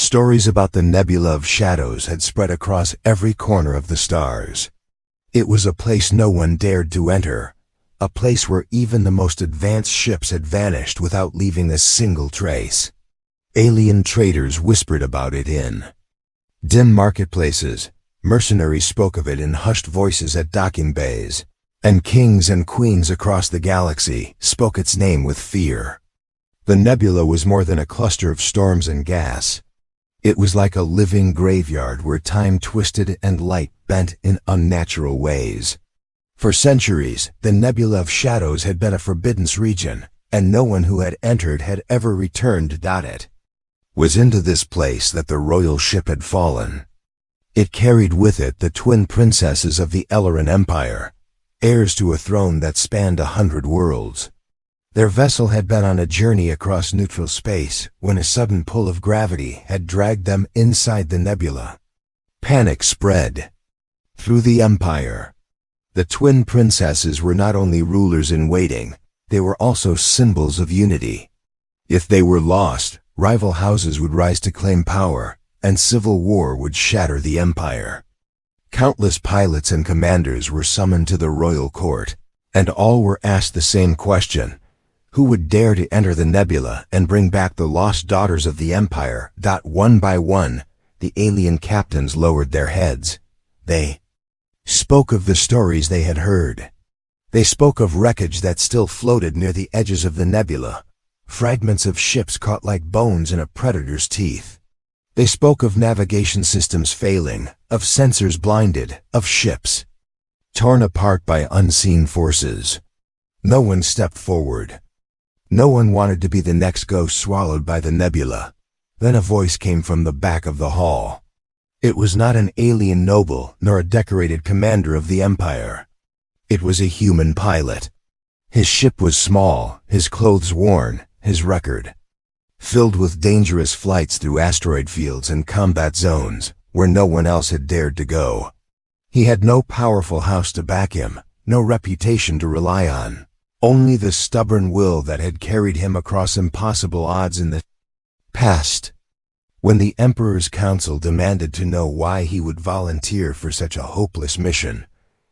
Stories about the Nebula of Shadows had spread across every corner of the stars. It was a place no one dared to enter, a place where even the most advanced ships had vanished without leaving a single trace. Alien traders whispered about it in dim marketplaces, mercenaries spoke of it in hushed voices at docking bays, and kings and queens across the galaxy spoke its name with fear. The nebula was more than a cluster of storms and gas. It was like a living graveyard where time twisted and light bent in unnatural ways. For centuries, the Nebula of Shadows had been a forbidden region, and no one who had entered had ever returned. It was into this place that the royal ship had fallen. It carried with it the twin princesses of the Elleran Empire, heirs to a throne that spanned 100 worlds. Their vessel had been on a journey across neutral space when a sudden pull of gravity had dragged them inside the nebula. Panic spread through the empire. The twin princesses were not only rulers in waiting, they were also symbols of unity. If they were lost, rival houses would rise to claim power, and civil war would shatter the empire. Countless pilots and commanders were summoned to the royal court, and all were asked the same question: who would dare to enter the nebula and bring back the lost daughters of the empire? One by one, the alien captains lowered their heads. They spoke of the stories they had heard. They spoke of wreckage that still floated near the edges of the nebula, fragments of ships caught like bones in a predator's teeth. They spoke of navigation systems failing, of sensors blinded, of ships torn apart by unseen forces. No one stepped forward. No one wanted to be the next ghost swallowed by the nebula. Then a voice came from the back of the hall. It was not an alien noble nor a decorated commander of the empire. It was a human pilot. His ship was small, his clothes worn, his record filled with dangerous flights through asteroid fields and combat zones where no one else had dared to go. He had no powerful house to back him, no reputation to rely on, only the stubborn will that had carried him across impossible odds in the past. When the Emperor's Council demanded to know why he would volunteer for such a hopeless mission,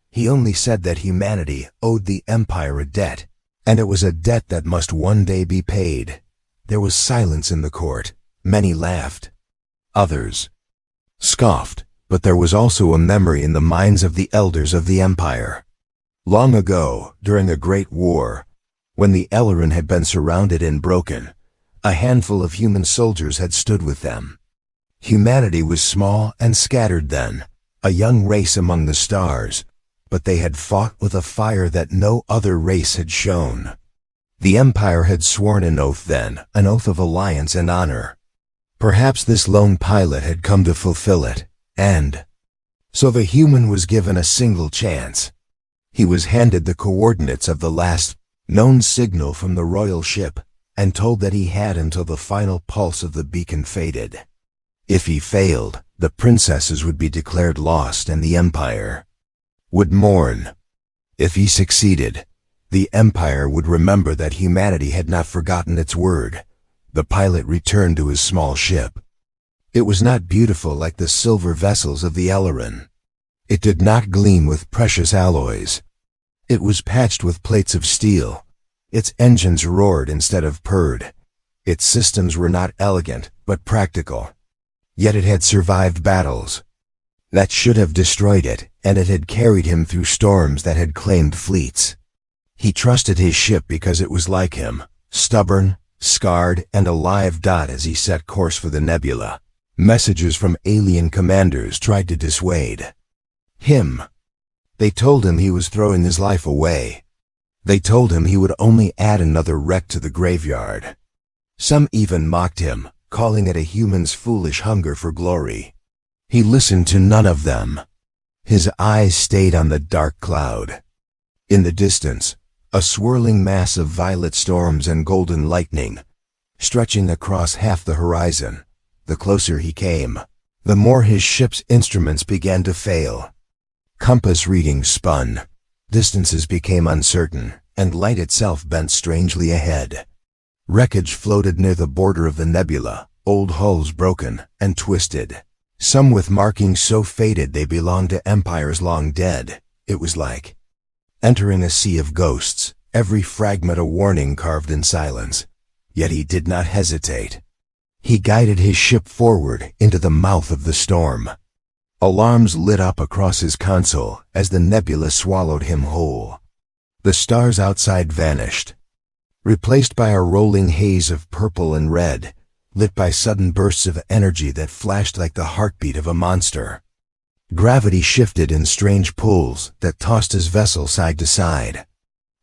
he only said that humanity owed the Empire a debt, and it was a debt that must one day be paid. There was silence in the court. Many laughed. Others scoffed, but there was also a memory in the minds of the elders of the Empire. Long ago, during a great war, when the Elleran had been surrounded and broken, a handful of human soldiers had stood with them. Humanity was small and scattered then, a young race among the stars, but they had fought with a fire that no other race had shown. The Empire had sworn an oath then, an oath of alliance and honor. Perhaps this lone pilot had come to fulfill it, and so the human was given a single chance. He was handed the coordinates of the last known signal from the royal ship, and told that he had until the final pulse of the beacon faded. If he failed, the princesses would be declared lost and the empire would mourn. If he succeeded, the empire would remember that humanity had not forgotten its word. The pilot returned to his small ship. It was not beautiful like the silver vessels of the Elleran. It did not gleam with precious alloys. It was patched with plates of steel. Its engines roared instead of purred. Its systems were not elegant, but practical. Yet it had survived battles that should have destroyed it, and it had carried him through storms that had claimed fleets. He trusted his ship because it was like him, stubborn, scarred, and alive. As he set course for the nebula, messages from alien commanders tried to dissuade him. They told him he was throwing his life away. They told him he would only add another wreck to the graveyard. Some even mocked him, calling it a human's foolish hunger for glory. He listened to none of them. His eyes stayed on the dark cloud. In the distance, a swirling mass of violet storms and golden lightning, stretching across half the horizon. The closer he came, the more his ship's instruments began to fail. Compass readings spun. Distances became uncertain, and light itself bent strangely ahead. Wreckage floated near the border of the nebula, old hulls broken and twisted, some with markings so faded they belonged to empires long dead. It was like entering a sea of ghosts, every fragment a warning carved in silence. Yet he did not hesitate. He guided his ship forward into the mouth of the storm. Alarms lit up across his console as the nebula swallowed him whole. The stars outside vanished, replaced by a rolling haze of purple and red, lit by sudden bursts of energy that flashed like the heartbeat of a monster. Gravity shifted in strange pulls that tossed his vessel side to side.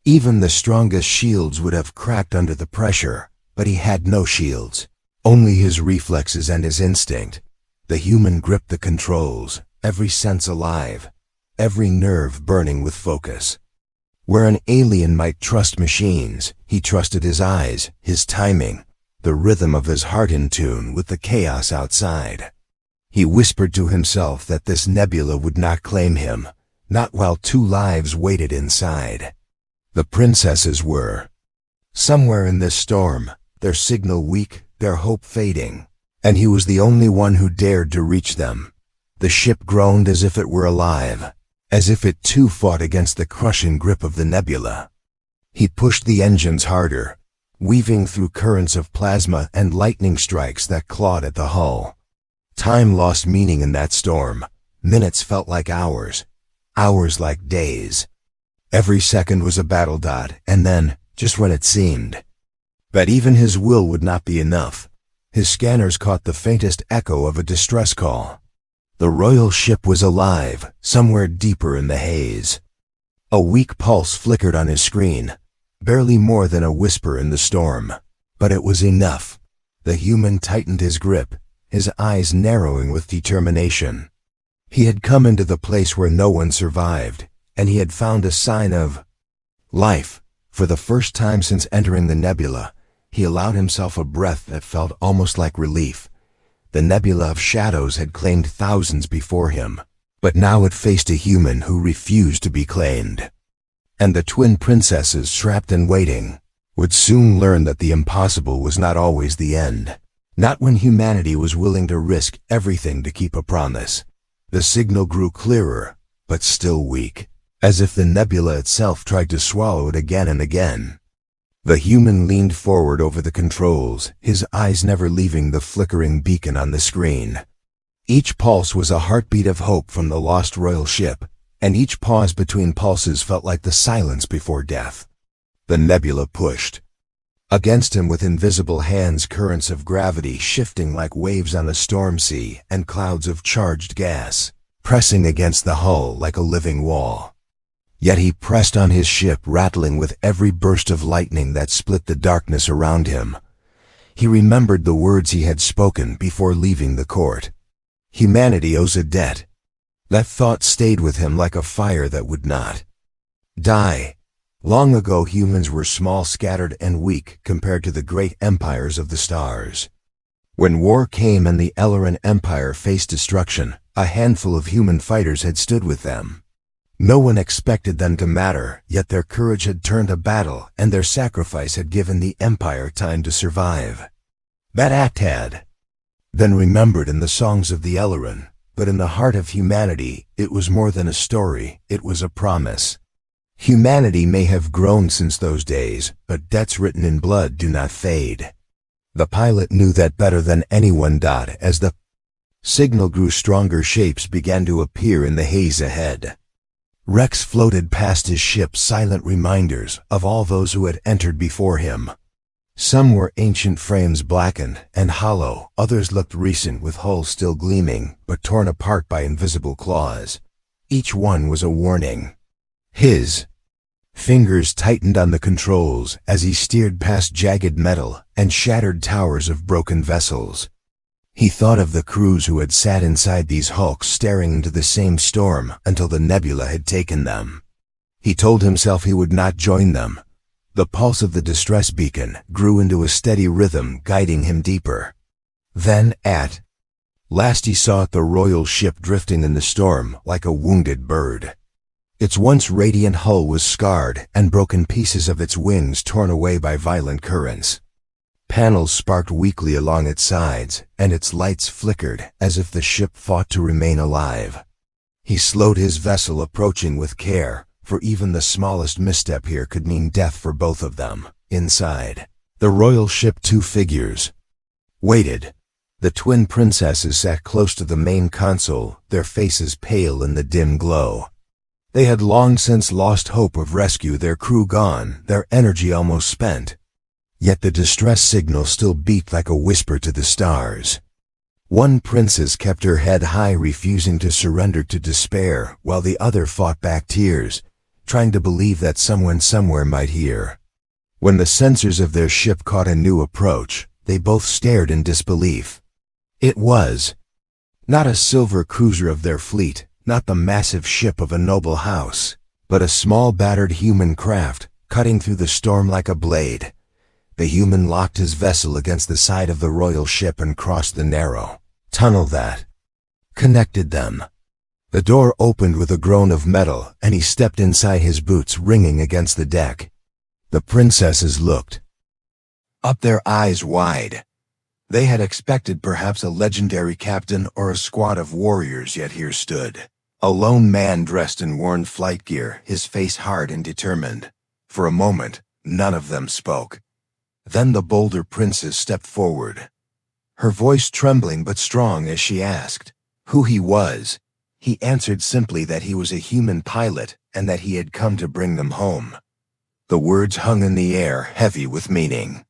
Even the strongest shields would have cracked under the pressure, but he had no shields, only his reflexes and his instinct. The human gripped the controls, every sense alive, every nerve burning with focus. Where an alien might trust machines, he trusted his eyes, his timing, the rhythm of his heart in tune with the chaos outside. He whispered to himself that this nebula would not claim him, not while 2 lives waited inside. The princesses were somewhere in this storm, their signal weak, their hope fading, and he was the only one who dared to reach them. The ship groaned as if it were alive, as if it too fought against the crushing grip of the nebula. He pushed the engines harder, weaving through currents of plasma and lightning strikes that clawed at the hull. Time lost meaning in that storm. Minutes felt like hours, hours like days. Every second was a battle dot, and then, just when it seemed that even his will would not be enough, his scanners caught the faintest echo of a distress call. The royal ship was alive, somewhere deeper in the haze. A weak pulse flickered on his screen, barely more than a whisper in the storm. But it was enough. The human tightened his grip, his eyes narrowing with determination. He had come into the place where no one survived, and he had found a sign of life. For the first time since entering the nebula, he allowed himself a breath that felt almost like relief. The nebula of shadows had claimed thousands before him, but now it faced a human who refused to be claimed. And the twin princesses, trapped and waiting, would soon learn that the impossible was not always the end. Not when humanity was willing to risk everything to keep a promise. The signal grew clearer, but still weak, as if the nebula itself tried to swallow it again and again. The human leaned forward over the controls, his eyes never leaving the flickering beacon on the screen. Each pulse was a heartbeat of hope from the lost royal ship, and each pause between pulses felt like the silence before death. The nebula pushed against him with invisible hands, currents of gravity shifting like waves on a storm sea, and clouds of charged gas pressing against the hull like a living wall. Yet he pressed on his ship, rattling with every burst of lightning that split the darkness around him. He remembered the words he had spoken before leaving the court. Humanity owes a debt. That thought stayed with him like a fire that would not die. Long ago humans were small, scattered, and weak compared to the great empires of the stars. When war came and the Elleran Empire faced destruction, a handful of human fighters had stood with them. No one expected them to matter, yet their courage had turned a battle, and their sacrifice had given the Empire time to survive. That act had been remembered in the songs of the Elleran, but in the heart of humanity, it was more than a story, it was a promise. Humanity may have grown since those days, but debts written in blood do not fade. The pilot knew that better than anyone. As the signal grew stronger, shapes began to appear in the haze ahead. Wrecks floated past his ship, silent reminders of all those who had entered before him. Some were ancient frames, blackened and hollow, others looked recent, with hulls still gleaming, but torn apart by invisible claws. Each one was a warning. His fingers tightened on the controls as he steered past jagged metal and shattered towers of broken vessels. He thought of the crews who had sat inside these hulks, staring into the same storm until the nebula had taken them. He told himself he would not join them. The pulse of the distress beacon grew into a steady rhythm, guiding him deeper. Then, at last, he saw the royal ship drifting in the storm like a wounded bird. Its once radiant hull was scarred, and broken pieces of its wings torn away by violent currents. Panels sparked weakly along its sides, and its lights flickered as if the ship fought to remain alive. He slowed his vessel, approaching with care, for even the smallest misstep here could mean death for both of them. Inside the royal ship, two figures waited. The twin princesses sat close to the main console, their faces pale in the dim glow. They had long since lost hope of rescue, their crew gone, their energy almost spent. Yet the distress signal still beat like a whisper to the stars. One princess kept her head high, refusing to surrender to despair, while the other fought back tears, trying to believe that someone somewhere might hear. When the sensors of their ship caught a new approach, they both stared in disbelief. It was not a silver cruiser of their fleet, not the massive ship of a noble house, but a small battered human craft, cutting through the storm like a blade. The human locked his vessel against the side of the royal ship and crossed the narrow tunnel that connected them. The door opened with a groan of metal, and he stepped inside, his boots ringing against the deck. The princesses looked up, their eyes wide. They had expected perhaps a legendary captain or a squad of warriors, yet here stood a lone man dressed in worn flight gear, his face hard and determined. For a moment, none of them spoke. Then the bolder princess stepped forward, her voice trembling but strong as she asked who he was. He answered simply that he was a human pilot and that he had come to bring them home. The words hung in the air, heavy with meaning.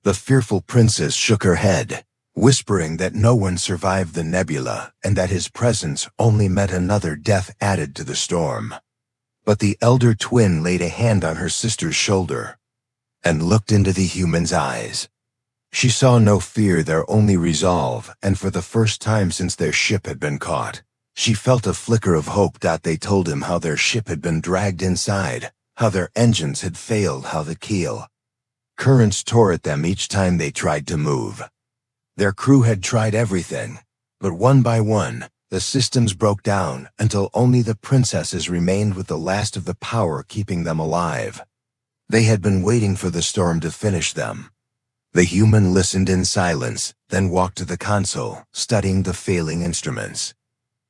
The fearful princess shook her head, whispering that no one survived the Nebula and that his presence only meant another death added to the storm. But the elder twin laid a hand on her sister's shoulder and looked into the human's eyes. She saw no fear there, only resolve, and for the first time since their ship had been caught, she felt a flicker of hope. They told him how their ship had been dragged inside, how their engines had failed, how the keel currents tore at them each time they tried to move. Their crew had tried everything, but one by one, the systems broke down until only the princesses remained with the last of the power keeping them alive. They had been waiting for the storm to finish them. The human listened in silence, then walked to the console, studying the failing instruments.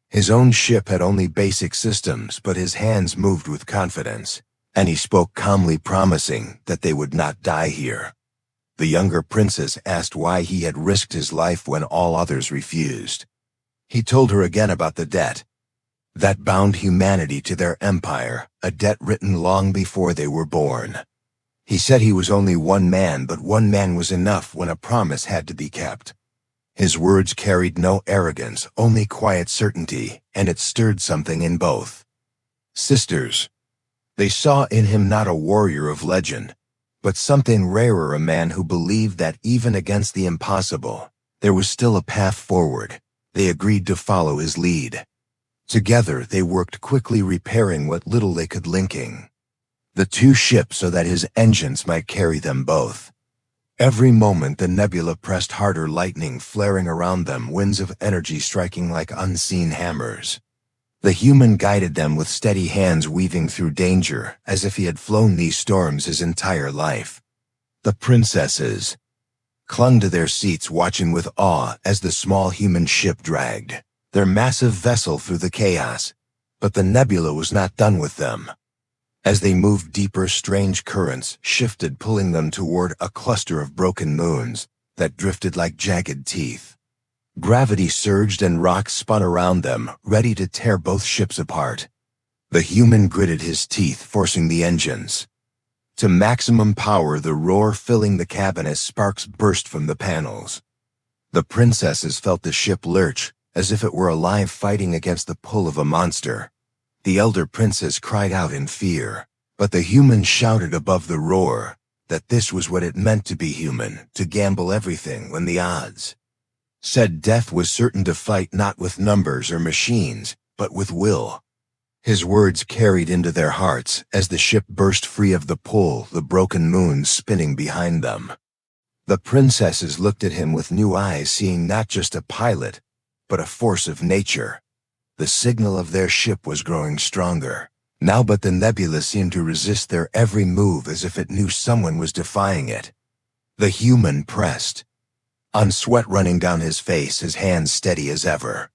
His own ship had only basic systems, but his hands moved with confidence, and he spoke calmly, promising that they would not die here. The younger princess asked why he had risked his life when all others refused. He told her again about the debt that bound humanity to their empire, a debt written long before they were born. He said he was only one man, but one man was enough when a promise had to be kept. His words carried no arrogance, only quiet certainty, and it stirred something in both sisters. They saw in him not a warrior of legend, but something rarer, a man who believed that even against the impossible, there was still a path forward. They agreed to follow his lead. Together they worked quickly, repairing what little they could, linking the two ships so that his engines might carry them both. Every moment the Nebula pressed harder, lightning flaring around them, winds of energy striking like unseen hammers. The human guided them with steady hands, weaving through danger as if he had flown these storms his entire life. The princesses clung to their seats, watching with awe as the small human ship dragged their massive vessel through the chaos. But the Nebula was not done with them. As they moved deeper, strange currents shifted, pulling them toward a cluster of broken moons that drifted like jagged teeth. Gravity surged and rocks spun around them, ready to tear both ships apart. The human gritted his teeth, forcing the engines to maximum power, the roar filling the cabin as sparks burst from the panels. The princesses felt the ship lurch, as if it were alive, fighting against the pull of a monster. The elder princess cried out in fear, but the human shouted above the roar that this was what it meant to be human, to gamble everything when the odds said death was certain, to fight not with numbers or machines, but with will. His words carried into their hearts as the ship burst free of the pull, the broken moons spinning behind them. The princesses looked at him with new eyes, seeing not just a pilot, but a force of nature. The signal of their ship was growing stronger now, but the Nebula seemed to resist their every move, as if it knew someone was defying it. The human pressed on, sweat running down his face, his hands steady as ever.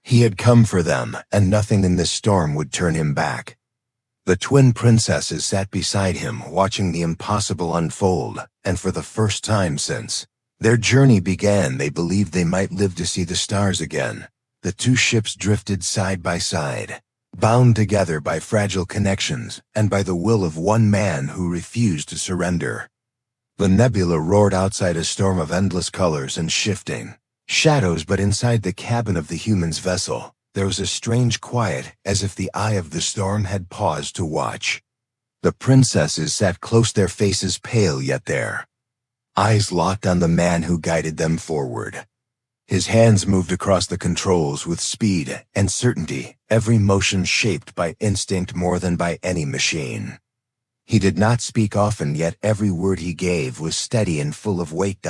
He had come for them, and nothing in this storm would turn him back. The twin princesses sat beside him, watching the impossible unfold, and for the first time since their journey began, they believed they might live to see the stars again. The two ships drifted side by side, bound together by fragile connections and by the will of one man who refused to surrender. The nebula roared outside, a storm of endless colors and shifting shadows, but inside the cabin of the human's vessel, there was a strange quiet, as if the eye of the storm had paused to watch. The princesses sat close, their faces pale, yet their eyes locked on the man who guided them forward. His hands moved across the controls with speed and certainty, every motion shaped by instinct more than by any machine. He did not speak often, yet every word he gave was steady and full of weight.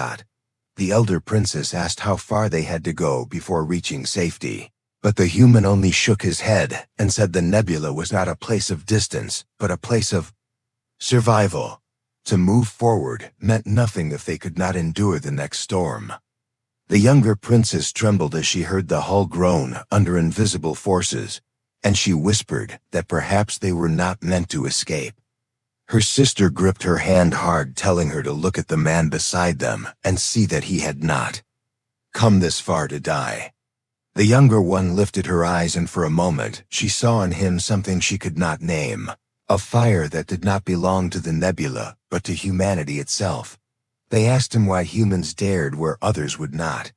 The elder princess asked how far they had to go before reaching safety, but the human only shook his head and said the nebula was not a place of distance, but a place of survival. To move forward meant nothing if they could not endure the next storm. The younger princess trembled as she heard the hull groan under invisible forces, and she whispered that perhaps they were not meant to escape. Her sister gripped her hand hard, telling her to look at the man beside them and see that he had not come this far to die. The younger one lifted her eyes, and for a moment she saw in him something she could not name, a fire that did not belong to the nebula, but to humanity itself. They asked him why humans dared where others would not.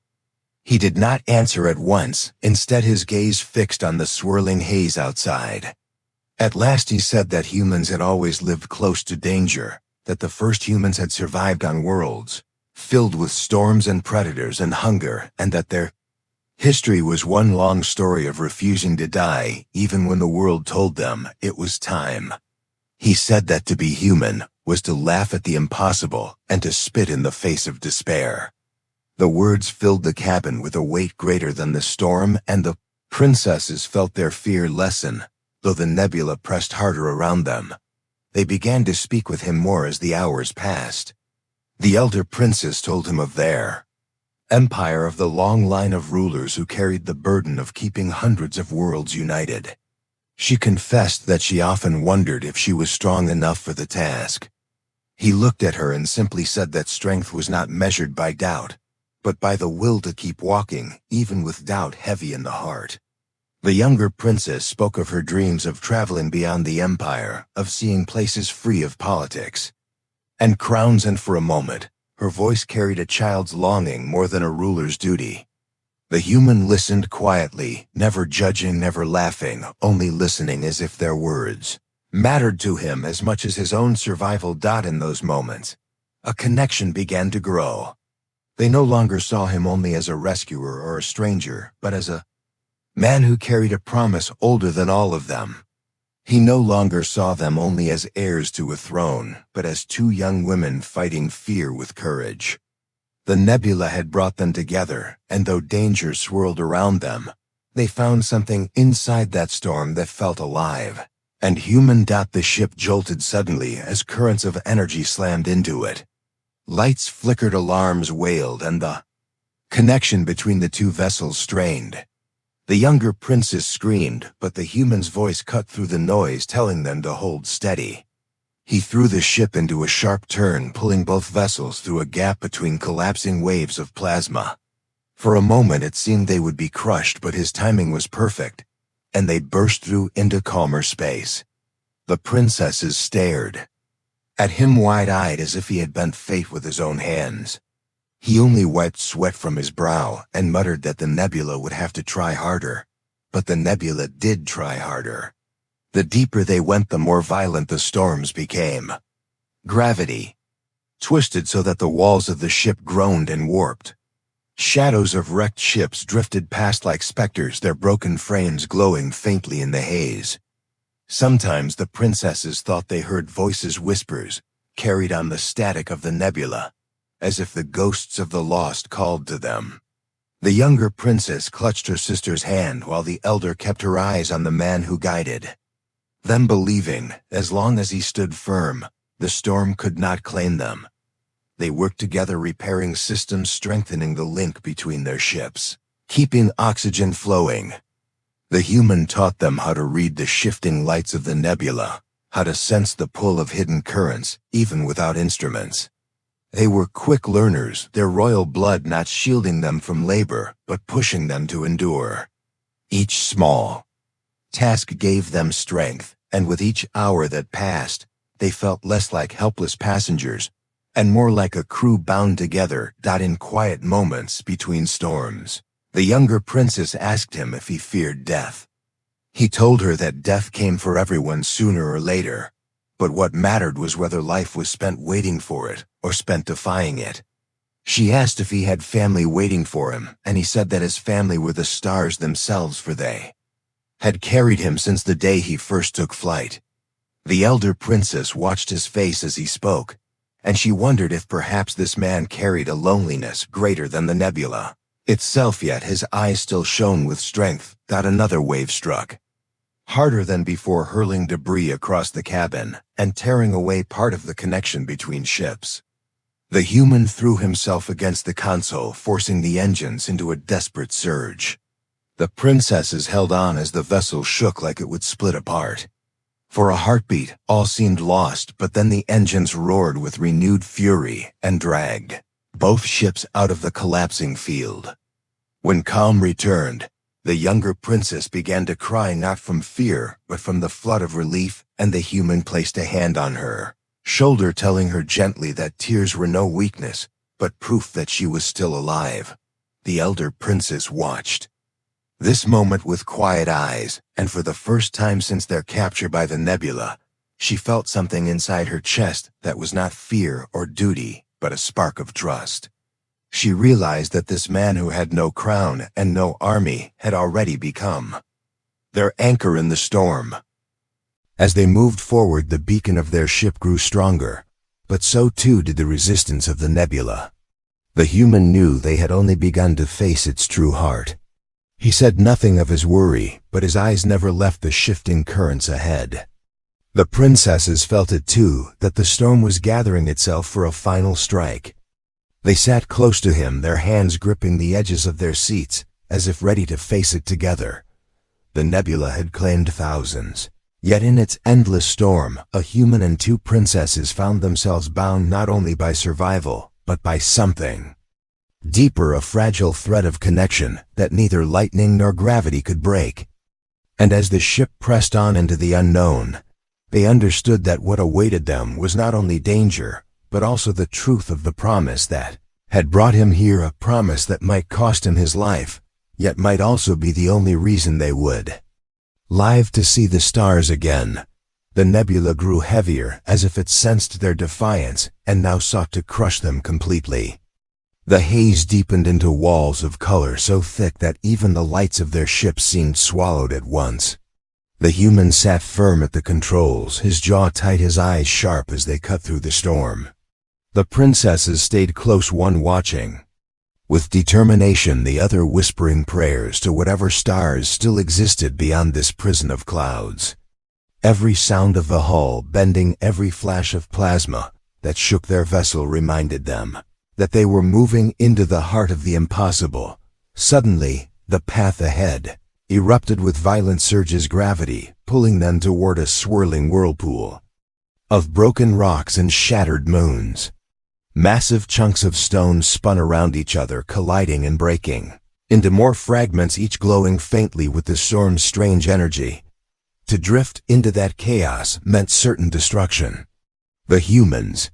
He did not answer at once, instead his gaze fixed on the swirling haze outside. At last he said that humans had always lived close to danger, that the first humans had survived on worlds filled with storms and predators and hunger, and that their history was one long story of refusing to die, even when the world told them it was time. He said that to be human was to laugh at the impossible and to spit in the face of despair. The words filled the cabin with a weight greater than the storm, and the princesses felt their fear lessen, though the nebula pressed harder around them. They began to speak with him more as the hours passed. The elder princess told him of their empire, of the long line of rulers who carried the burden of keeping hundreds of worlds united. She confessed that she often wondered if she was strong enough for the task. He looked at her and simply said that strength was not measured by doubt, but by the will to keep walking, even with doubt heavy in the heart. The younger princess spoke of her dreams of traveling beyond the empire, of seeing places free of politics and crowns, and for a moment, her voice carried a child's longing more than a ruler's duty. The human listened quietly, never judging, never laughing, only listening, as if their words mattered to him as much as his own survival. In those moments, a connection began to grow. They no longer saw him only as a rescuer or a stranger, but as a man who carried a promise older than all of them. He no longer saw them only as heirs to a throne, but as two young women fighting fear with courage. The nebula had brought them together, and though danger swirled around them, they found something inside that storm that felt alive and human. The ship jolted suddenly as currents of energy slammed into it. Lights flickered, alarms wailed, and the connection between the two vessels strained. The younger princess screamed, but the human's voice cut through the noise, telling them to hold steady. He threw the ship into a sharp turn, pulling both vessels through a gap between collapsing waves of plasma. For a moment it seemed they would be crushed, but his timing was perfect, and they burst through into calmer space. The princesses stared at him wide-eyed, as if he had bent fate with his own hands. He only wiped sweat from his brow and muttered that the nebula would have to try harder. But the nebula did try harder. The deeper they went, the more violent the storms became. Gravity twisted so that the walls of the ship groaned and warped. Shadows of wrecked ships drifted past like specters, their broken frames glowing faintly in the haze. Sometimes the princesses thought they heard voices, whispers, carried on the static of the nebula, as if the ghosts of the lost called to them. The younger princess clutched her sister's hand while the elder kept her eyes on the man who guided them, believing, as long as he stood firm, the storm could not claim them. They worked together, repairing systems, strengthening the link between their ships, keeping oxygen flowing. The human taught them how to read the shifting lights of the nebula, how to sense the pull of hidden currents, even without instruments. They were quick learners, their royal blood not shielding them from labor, but pushing them to endure. Each small task gave them strength, and with each hour that passed, they felt less like helpless passengers, and more like a crew bound together, in quiet moments between storms. The younger princess asked him if he feared death. He told her that death came for everyone sooner or later, but what mattered was whether life was spent waiting for it or spent defying it. She asked if he had family waiting for him, and he said that his family were the stars themselves, for they had carried him since the day he first took flight. The elder princess watched his face as he spoke, and she wondered if perhaps this man carried a loneliness greater than the nebula itself, yet his eyes still shone with strength. Another wave struck, harder than before, hurling debris across the cabin and tearing away part of the connection between ships. The human threw himself against the console, forcing the engines into a desperate surge. The princesses held on as the vessel shook like it would split apart. For a heartbeat, all seemed lost, but then the engines roared with renewed fury and dragged both ships out of the collapsing field. When calm returned, the younger princess began to cry, not from fear, but from the flood of relief, and the human placed a hand on her shoulder, telling her gently that tears were no weakness, but proof that she was still alive. The elder princess watched this moment with quiet eyes, and for the first time since their capture by the nebula, she felt something inside her chest that was not fear or duty, but a spark of trust. She realized that this man who had no crown and no army had already become their anchor in the storm. As they moved forward, the beacon of their ship grew stronger, but so too did the resistance of the nebula. The human knew they had only begun to face its true heart. He said nothing of his worry, but his eyes never left the shifting currents ahead. The princesses felt it too, that the storm was gathering itself for a final strike. They sat close to him, their hands gripping the edges of their seats, as if ready to face it together. The nebula had claimed thousands. Yet in its endless storm, a human and two princesses found themselves bound not only by survival, but by something deeper, a fragile thread of connection that neither lightning nor gravity could break. And as the ship pressed on into the unknown, they understood that what awaited them was not only danger, but also the truth of the promise that had brought him here, a promise that might cost him his life, yet might also be the only reason they would live to see the stars again. The nebula grew heavier, as if it sensed their defiance and now sought to crush them completely. The haze deepened into walls of color so thick that even the lights of their ship seemed swallowed at once. The human sat firm at the controls, his jaw tight, his eyes sharp as they cut through the storm. The princesses stayed close, one watching with determination, the other whispering prayers to whatever stars still existed beyond this prison of clouds. Every sound of the hull bending, every flash of plasma that shook their vessel reminded them that they were moving into the heart of the impossible. Suddenly, the path ahead erupted with violent surges, gravity pulling them toward a swirling whirlpool of broken rocks and shattered moons. Massive chunks of stone spun around each other, colliding and breaking into more fragments, each glowing faintly with the storm's strange energy. To drift into that chaos meant certain destruction. The humans'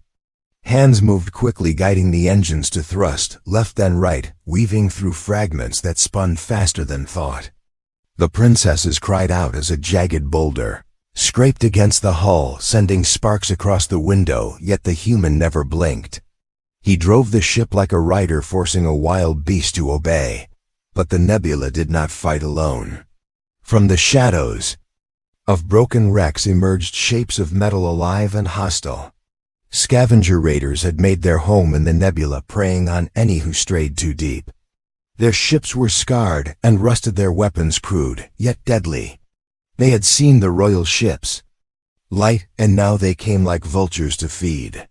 hands moved quickly, guiding the engines to thrust left and right, weaving through fragments that spun faster than thought. The princesses cried out as a jagged boulder scraped against the hull, sending sparks across the window, yet the human never blinked. He drove the ship like a rider forcing a wild beast to obey. But the nebula did not fight alone. From the shadows of broken wrecks emerged shapes of metal, alive and hostile. Scavenger raiders had made their home in the nebula, preying on any who strayed too deep. Their ships were scarred and rusted, their weapons crude, yet deadly. They had seen the royal ships light, and now they came like vultures to feed.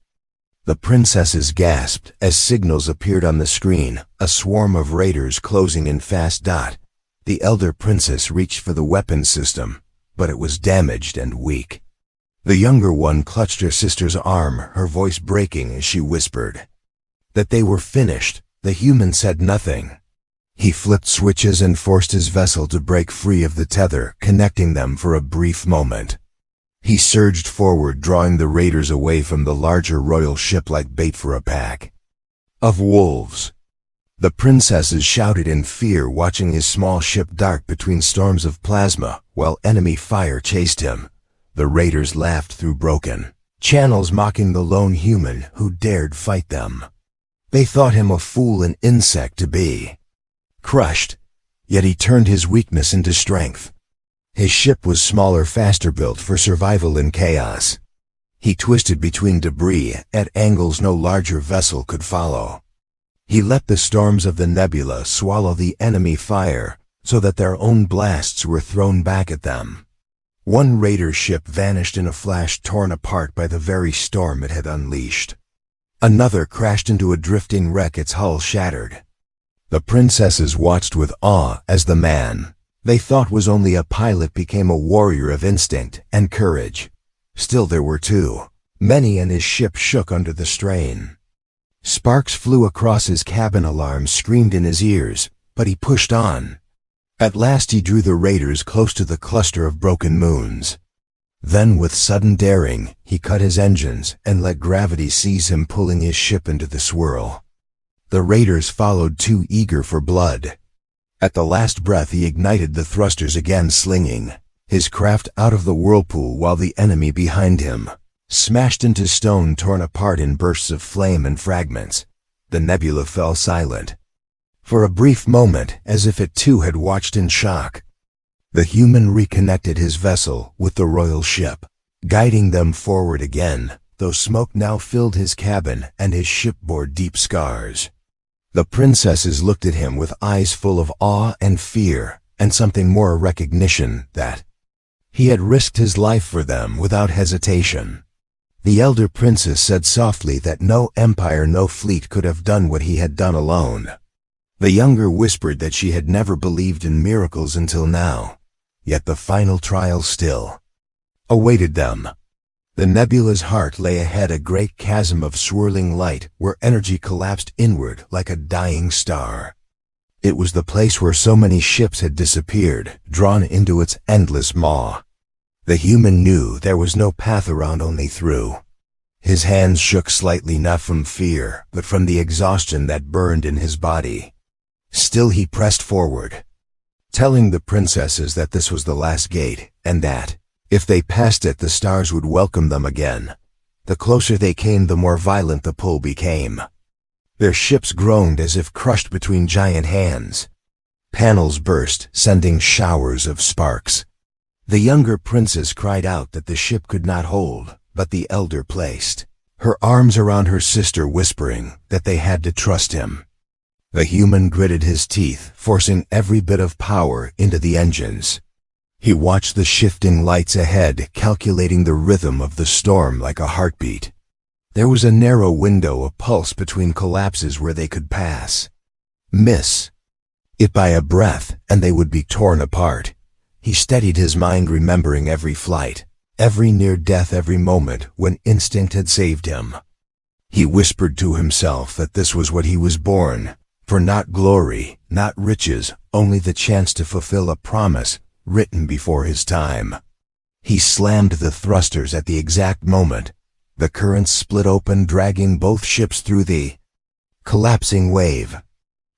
The princesses gasped as signals appeared on the screen, a swarm of raiders closing in fast. The elder princess reached for the weapon system, but it was damaged and weak. The younger one clutched her sister's arm, her voice breaking as she whispered that they were finished. The human said nothing. He flipped switches and forced his vessel to break free of the tether, connecting them for a brief moment. He surged forward, drawing the raiders away from the larger royal ship like bait for a pack of wolves. The princesses shouted in fear, watching his small ship dart between storms of plasma while enemy fire chased him. The raiders laughed through broken channels, mocking the lone human who dared fight them. They thought him a fool, an insect to be crushed, yet he turned his weakness into strength. His ship was smaller, faster, built for survival in chaos. He twisted between debris at angles no larger vessel could follow. He let the storms of the nebula swallow the enemy fire so that their own blasts were thrown back at them. One raider ship vanished in a flash, torn apart by the very storm it had unleashed. Another crashed into a drifting wreck, its hull shattered. The princesses watched with awe as the man they thought was only a pilot became a warrior of instinct and courage. Still, there were too many, and his ship shook under the strain. Sparks flew across his cabin, alarms screamed in his ears, but he pushed on. At last he drew the raiders close to the cluster of broken moons. Then, with sudden daring, he cut his engines and let gravity seize him, pulling his ship into the swirl. The raiders followed, too eager for blood. At the last breath he ignited the thrusters again, slinging his craft out of the whirlpool while the enemy behind him smashed into stone, torn apart in bursts of flame and fragments. The nebula fell silent for a brief moment, as if it too had watched in shock. The human reconnected his vessel with the royal ship, guiding them forward again, though smoke now filled his cabin and his ship bore deep scars. The princesses looked at him with eyes full of awe and fear, and something more, recognition that he had risked his life for them without hesitation. The elder princess said softly that no empire, no fleet could have done what he had done alone. The younger whispered that she had never believed in miracles until now, yet the final trial still awaited them. The nebula's heart lay ahead, a great chasm of swirling light where energy collapsed inward like a dying star. It was the place where so many ships had disappeared, drawn into its endless maw. The human knew there was no path around, only through. His hands shook slightly, not from fear, but from the exhaustion that burned in his body. Still he pressed forward, telling the princesses that this was the last gate, and that if they passed it, the stars would welcome them again. The closer they came, the more violent the pull became. Their ships groaned as if crushed between giant hands. Panels burst, sending showers of sparks. The younger princess cried out that the ship could not hold, but the elder placed her arms around her sister, whispering that they had to trust him. The human gritted his teeth, forcing every bit of power into the engines. He watched the shifting lights ahead, calculating the rhythm of the storm like a heartbeat. There was a narrow window, a pulse between collapses where they could pass. Miss it by a breath, and they would be torn apart. He steadied his mind, remembering every flight, every near death, every moment when instinct had saved him. He whispered to himself that this was what he was born for, not glory, not riches, only the chance to fulfill a promise written before his time. He slammed the thrusters at the exact moment. The currents split open, dragging both ships through the collapsing wave.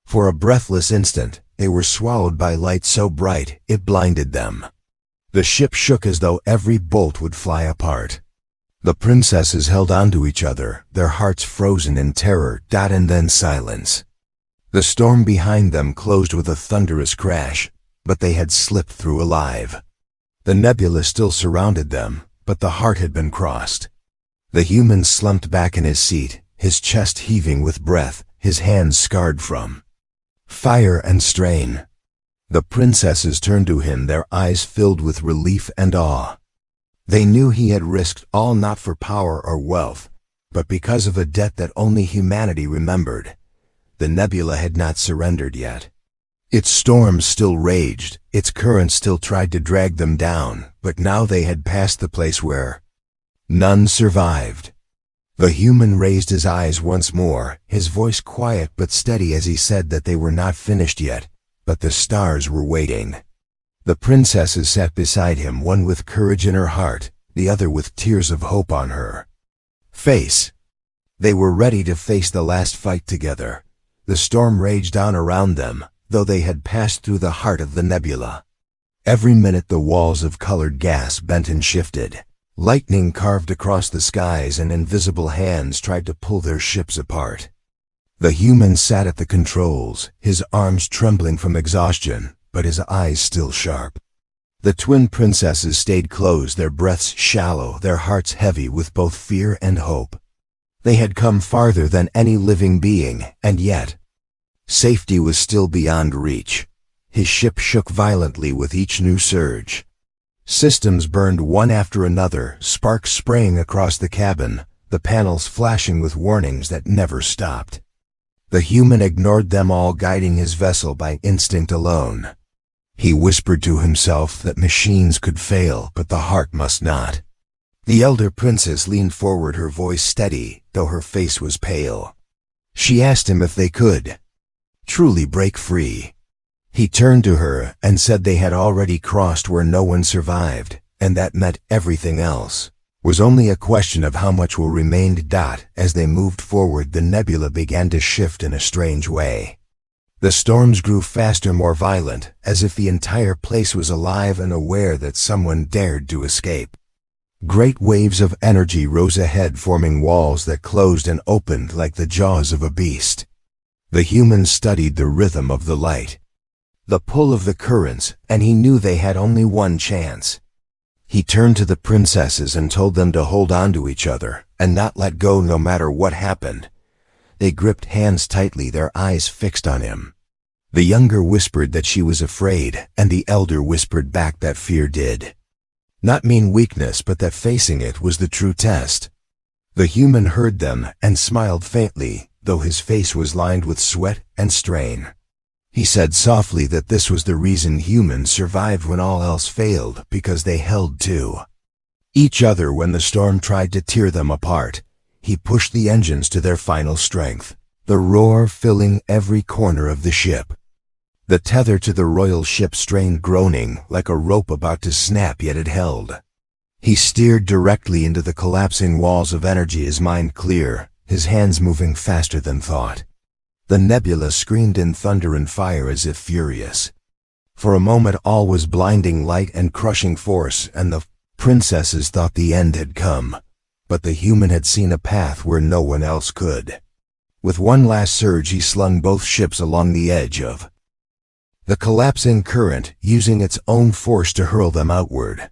For a breathless instant, they were swallowed by light so bright it blinded them. The ship shook as though every bolt would fly apart. The princesses held onto each other, their hearts frozen in terror, and then silence. The storm behind them closed with a thunderous crash, but they had slipped through alive. The nebula still surrounded them, but the heart had been crossed. The human slumped back in his seat, his chest heaving with breath, his hands scarred from fire and strain. The princesses turned to him, their eyes filled with relief and awe. They knew he had risked all, not for power or wealth, but because of a debt that only humanity remembered. The Nebula had not surrendered yet. Its storms still raged, its currents still tried to drag them down, but now they had passed the place where none survived. The human raised his eyes once more, his voice quiet but steady as he said that they were not finished yet, but the stars were waiting. The princesses sat beside him, one with courage in her heart, the other with tears of hope on her face. They were ready to face the last fight together. The storm raged on around them, though they had passed through the heart of the nebula. Every minute the walls of colored gas bent and shifted. Lightning carved across the skies and invisible hands tried to pull their ships apart. The human sat at the controls, his arms trembling from exhaustion, but his eyes still sharp. The twin princesses stayed close, their breaths shallow, their hearts heavy with both fear and hope. They had come farther than any living being, and yet safety was still beyond reach. His ship shook violently with each new surge. Systems burned one after another, sparks spraying across the cabin, the panels flashing with warnings that never stopped. The human ignored them all, guiding his vessel by instinct alone. He whispered to himself that machines could fail, but the heart must not. The elder princess leaned forward, her voice steady, though her face was pale. She asked him if they could truly break free. He turned to her and said they had already crossed where no one survived, and that meant everything else was only a question of how much will remain. As they moved forward, the nebula began to shift in a strange way. The storms grew faster, more violent, as if the entire place was alive and aware that someone dared to escape. Great waves of energy rose ahead, forming walls that closed and opened like the jaws of a beast. The human studied the rhythm of the light, the pull of the currents, and he knew they had only one chance. He turned to the princesses and told them to hold on to each other and not let go no matter what happened. They gripped hands tightly, their eyes fixed on him. The younger whispered that she was afraid, and the elder whispered back that fear did not mean weakness, but that facing it was the true test. The human heard them and smiled faintly, though his face was lined with sweat and strain. He said softly that this was the reason humans survived when all else failed, because they held to each other when the storm tried to tear them apart. He pushed the engines to their final strength, the roar filling every corner of the ship. The tether to the royal ship strained, groaning like a rope about to snap, yet it held. He steered directly into the collapsing walls of energy, his mind clear, his hands moving faster than thought. The nebula screamed in thunder and fire as if furious. For a moment all was blinding light and crushing force, and the princesses thought the end had come. But the human had seen a path where no one else could. With one last surge he slung both ships along the edge of the collapsing current, using its own force to hurl them outward.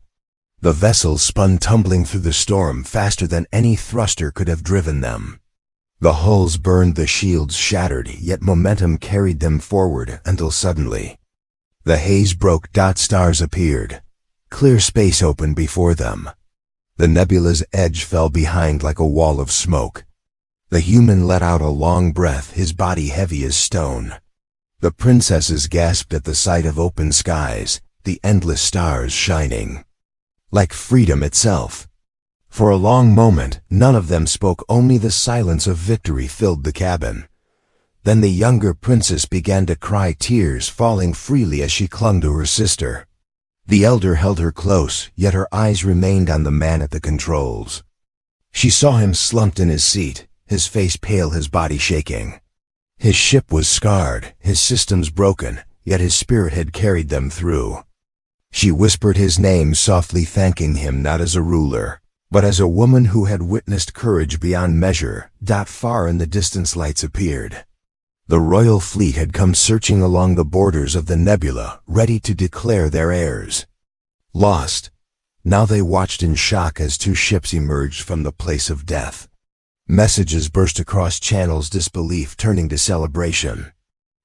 The vessels spun, tumbling through the storm faster than any thruster could have driven them. The hulls burned, the shields shattered, yet momentum carried them forward until suddenly the haze broke. Stars appeared. Clear space opened before them. The nebula's edge fell behind like a wall of smoke. The human let out a long breath, his body heavy as stone. The princesses gasped at the sight of open skies, the endless stars shining like freedom itself. For a long moment, none of them spoke, only the silence of victory filled the cabin. Then the younger princess began to cry, tears falling freely as she clung to her sister. The elder held her close, yet her eyes remained on the man at the controls. She saw him slumped in his seat, his face pale, his body shaking. His ship was scarred, his systems broken, yet his spirit had carried them through. She whispered his name softly, thanking him not as a ruler, but as a woman who had witnessed courage beyond measure. Far in the distance lights appeared. The royal fleet had come searching along the borders of the nebula, ready to declare their heirs lost. Now they watched in shock as two ships emerged from the place of death. Messages burst across channels, disbelief turning to celebration.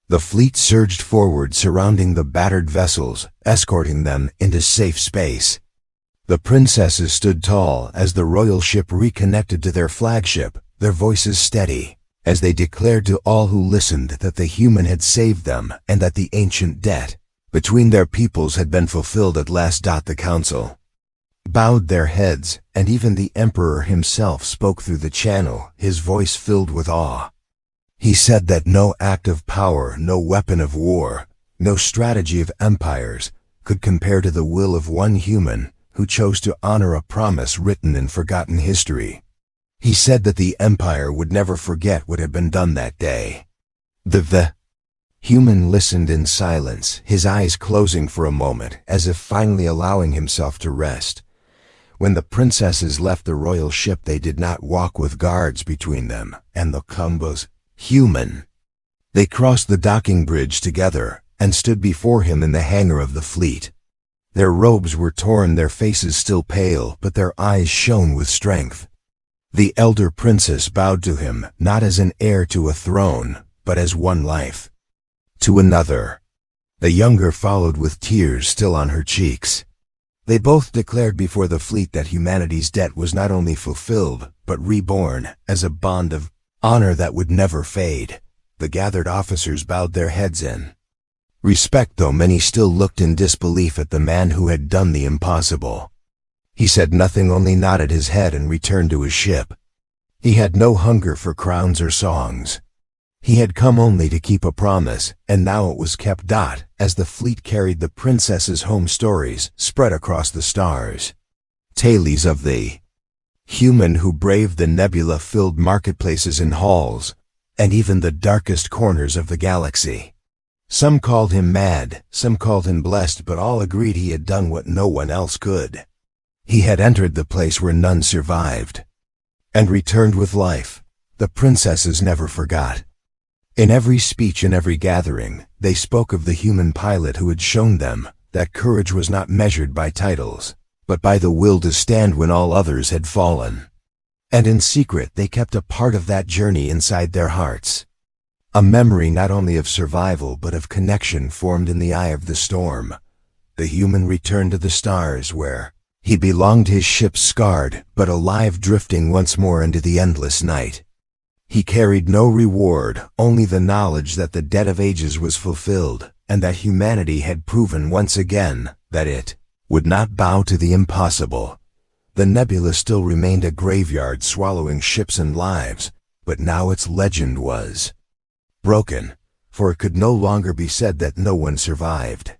The fleet surged forward, surrounding the battered vessels, escorting them into safe space. The princesses stood tall as the royal ship reconnected to their flagship, their voices steady, as they declared to all who listened that the human had saved them and that the ancient debt between their peoples had been fulfilled at last. The council bowed their heads, and even the emperor himself spoke through the channel, his voice filled with awe. He said that no act of power, no weapon of war, no strategy of empires could compare to the will of one human who chose to honor a promise written in forgotten history. He said that the empire would never forget what had been done that day. The human listened in silence, his eyes closing for a moment, as if finally allowing himself to rest. When the princesses left the royal ship, they did not walk with guards between them and the Kumbas human. They crossed the docking bridge together and stood before him in the hangar of the fleet. Their robes were torn, their faces still pale, but their eyes shone with strength. The elder princess bowed to him, not as an heir to a throne, but as one life to another. The younger followed with tears still on her cheeks. They both declared before the fleet that humanity's debt was not only fulfilled, but reborn as a bond of honor that would never fade. The gathered officers bowed their heads in respect, though many still looked in disbelief at the man who had done the impossible. He said nothing, only nodded his head and returned to his ship. He had no hunger for crowns or songs. He had come only to keep a promise, and now it was kept. As the fleet carried the princesses home, stories spread across the stars. Tales of the human who braved the nebula filled marketplaces and halls, and even the darkest corners of the galaxy. Some called him mad, some called him blessed, but all agreed he had done what no one else could. He had entered the place where none survived, and returned with life. The princesses never forgot. In every speech, in every gathering, they spoke of the human pilot who had shown them that courage was not measured by titles, but by the will to stand when all others had fallen. And in secret they kept a part of that journey inside their hearts. A memory not only of survival but of connection formed in the eye of the storm. The human returned to the stars where he belonged, his ship scarred but alive, drifting once more into the endless night. He carried no reward, only the knowledge that the debt of ages was fulfilled, and that humanity had proven once again that it would not bow to the impossible. The nebula still remained a graveyard, swallowing ships and lives, but now its legend was broken, for it could no longer be said that no one survived.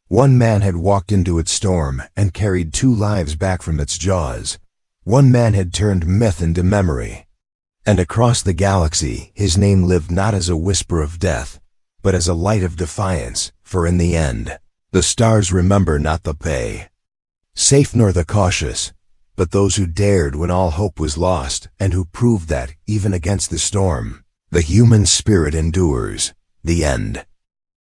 One man had walked into its storm and carried 2 lives back from its jaws. One man had turned myth into memory. And across the galaxy, his name lived not as a whisper of death, but as a light of defiance, for in the end, the stars remember not the pay safe nor the cautious, but those who dared when all hope was lost, and who proved that, even against the storm, the human spirit endures. The end.